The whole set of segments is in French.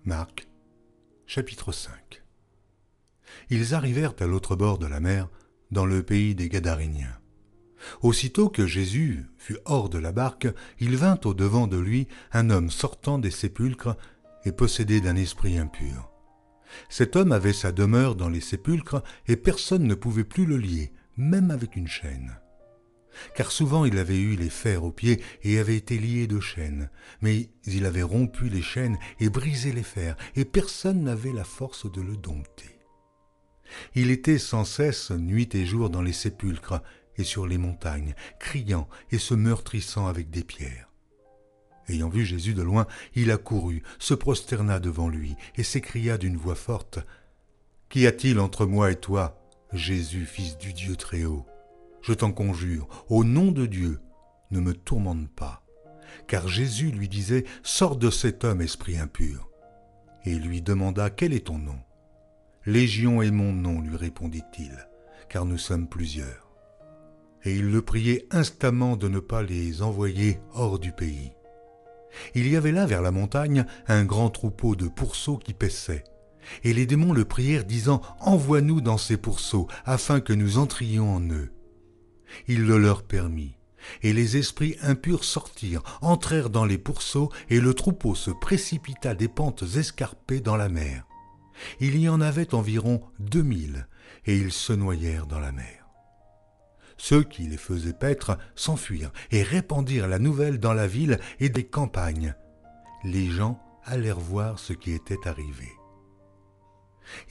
Marc, chapitre 5. Ils arrivèrent à l'autre bord de la mer, dans le pays des Gadaréniens. Aussitôt que Jésus fut hors de la barque, il vint au-devant de lui un homme sortant des sépulcres et possédé d'un esprit impur. Cet homme avait sa demeure dans les sépulcres et personne ne pouvait plus le lier, même avec une chaîne. Car souvent il avait eu les fers aux pieds et avait été lié de chaînes, mais il avait rompu les chaînes et brisé les fers, et personne n'avait la force de le dompter. Il était sans cesse nuit et jour dans les sépulcres et sur les montagnes, criant et se meurtrissant avec des pierres. Ayant vu Jésus de loin, il accourut, se prosterna devant lui et s'écria d'une voix forte : « Qu'y a-t-il entre moi et toi, Jésus, fils du Dieu Très-Haut ? Je t'en conjure, au nom de Dieu, ne me tourmente pas. » Car Jésus lui disait : « Sors de cet homme, esprit impur. » Et il lui demanda : « Quel est ton nom ? » ?»« Légion est mon nom, lui répondit-il, car nous sommes plusieurs. » Et il le priait instamment de ne pas les envoyer hors du pays. Il y avait là, vers la montagne, un grand troupeau de pourceaux qui paissaient. Et les démons le prièrent, disant : « Envoie-nous dans ces pourceaux, afin que nous entrions en eux. » Il le leur permit. Et les esprits impurs sortirent, entrèrent dans les pourceaux, et le troupeau se précipita des pentes escarpées dans la mer. Il y en avait environ 2000, et ils se noyèrent dans la mer. Ceux qui les faisaient paître s'enfuirent et répandirent la nouvelle dans la ville et des campagnes. Les gens allèrent voir ce qui était arrivé.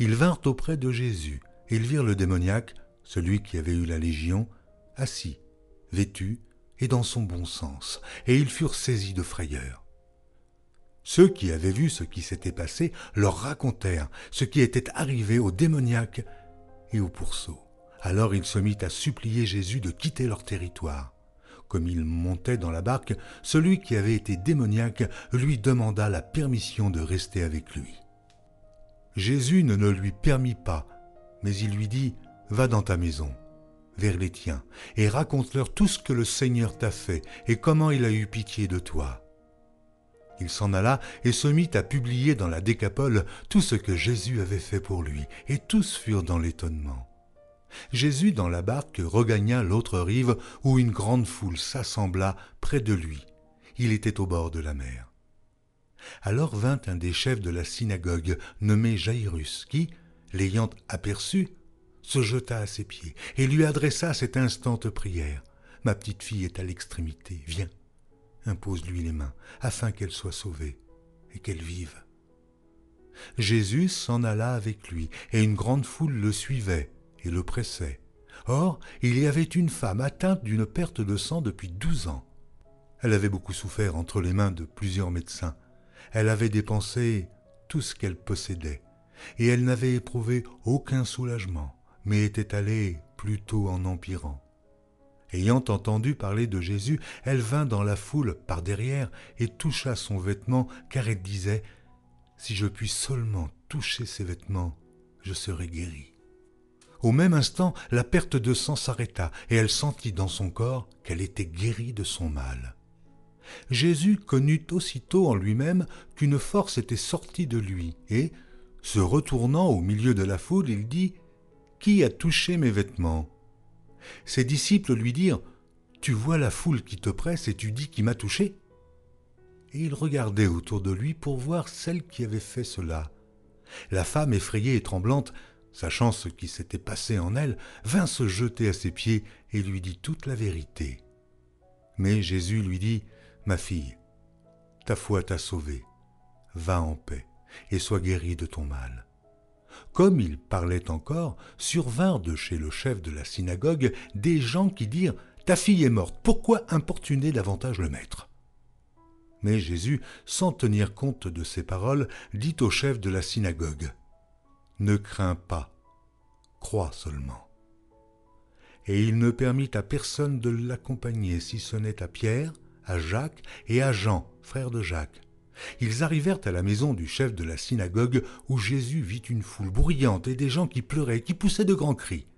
Ils vinrent auprès de Jésus, et ils virent le démoniaque, celui qui avait eu la légion, assis, vêtu et dans son bon sens, et ils furent saisis de frayeur. Ceux qui avaient vu ce qui s'était passé leur racontèrent ce qui était arrivé au démoniaque et au pourceau. Alors il se mit à supplier Jésus de quitter leur territoire. Comme il montait dans la barque, celui qui avait été démoniaque lui demanda la permission de rester avec lui. Jésus ne le lui permit pas, mais il lui dit : « Va dans ta maison, vers les tiens, et raconte-leur tout ce que le Seigneur t'a fait et comment il a eu pitié de toi. » Il s'en alla et se mit à publier dans la Décapole tout ce que Jésus avait fait pour lui, et tous furent dans l'étonnement. Jésus, dans la barque, regagna l'autre rive où une grande foule s'assembla près de lui. Il était au bord de la mer. Alors vint un des chefs de la synagogue, nommé Jaïrus, qui, l'ayant aperçu, se jeta à ses pieds et lui adressa cette instante prière : « Ma petite fille est à l'extrémité, viens, impose-lui les mains, afin qu'elle soit sauvée et qu'elle vive. » Jésus s'en alla avec lui, et une grande foule le suivait et le pressait. Or, il y avait une femme atteinte d'une perte de sang depuis 12 ans. Elle avait beaucoup souffert entre les mains de plusieurs médecins. Elle avait dépensé tout ce qu'elle possédait, et elle n'avait éprouvé aucun soulagement, mais était allée plutôt en empirant. Ayant entendu parler de Jésus, elle vint dans la foule par derrière et toucha son vêtement, car elle disait : « Si je puis seulement toucher ses vêtements, je serai guérie. » Au même instant, la perte de sang s'arrêta, et elle sentit dans son corps qu'elle était guérie de son mal. Jésus connut aussitôt en lui-même qu'une force était sortie de lui, et, se retournant au milieu de la foule, il dit : « Qui a touché mes vêtements ?» Ses disciples lui dirent : « Tu vois la foule qui te presse et tu dis : qui m'a touché ?» Et il regardait autour de lui pour voir celle qui avait fait cela. La femme, effrayée et tremblante, sachant ce qui s'était passé en elle, vint se jeter à ses pieds et lui dit toute la vérité. Mais Jésus lui dit : « Ma fille, ta foi t'a sauvée. Va en paix et sois guérie de ton mal. » Comme il parlait encore, survinrent de chez le chef de la synagogue des gens qui dirent : « Ta fille est morte, pourquoi importuner davantage le maître ?» Mais Jésus, sans tenir compte de ces paroles, dit au chef de la synagogue : « Ne crains pas, crois seulement. » Et il ne permit à personne de l'accompagner, si ce n'est à Pierre, à Jacques et à Jean, frère de Jacques. Ils arrivèrent à la maison du chef de la synagogue, où Jésus vit une foule bruyante et des gens qui pleuraient, qui poussaient de grands cris.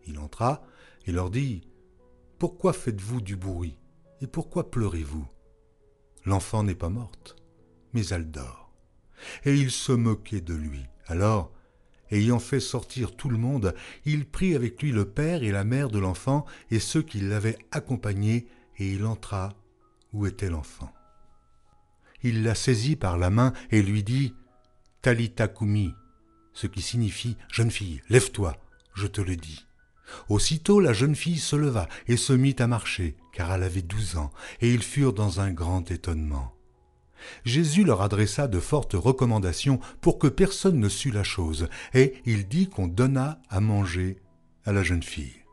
Il entra et leur dit : « Pourquoi faites-vous du bruit et pourquoi pleurez-vous ? L'enfant n'est pas morte, mais elle dort. » et ils se moquaient de lui. Alors, ayant fait sortir tout le monde, il prit avec lui le père et la mère de l'enfant et ceux qui l'avaient accompagné, et il entra où était l'enfant. Il la saisit par la main et lui dit « Talitha koumi », ce qui signifie « Jeune fille, lève-toi, je te le dis ». Aussitôt la jeune fille se leva et se mit à marcher, car elle avait 12 ans, et ils furent dans un grand étonnement. Jésus leur adressa de fortes recommandations pour que personne ne sût la chose, et il dit qu'on donnât à manger à la jeune fille.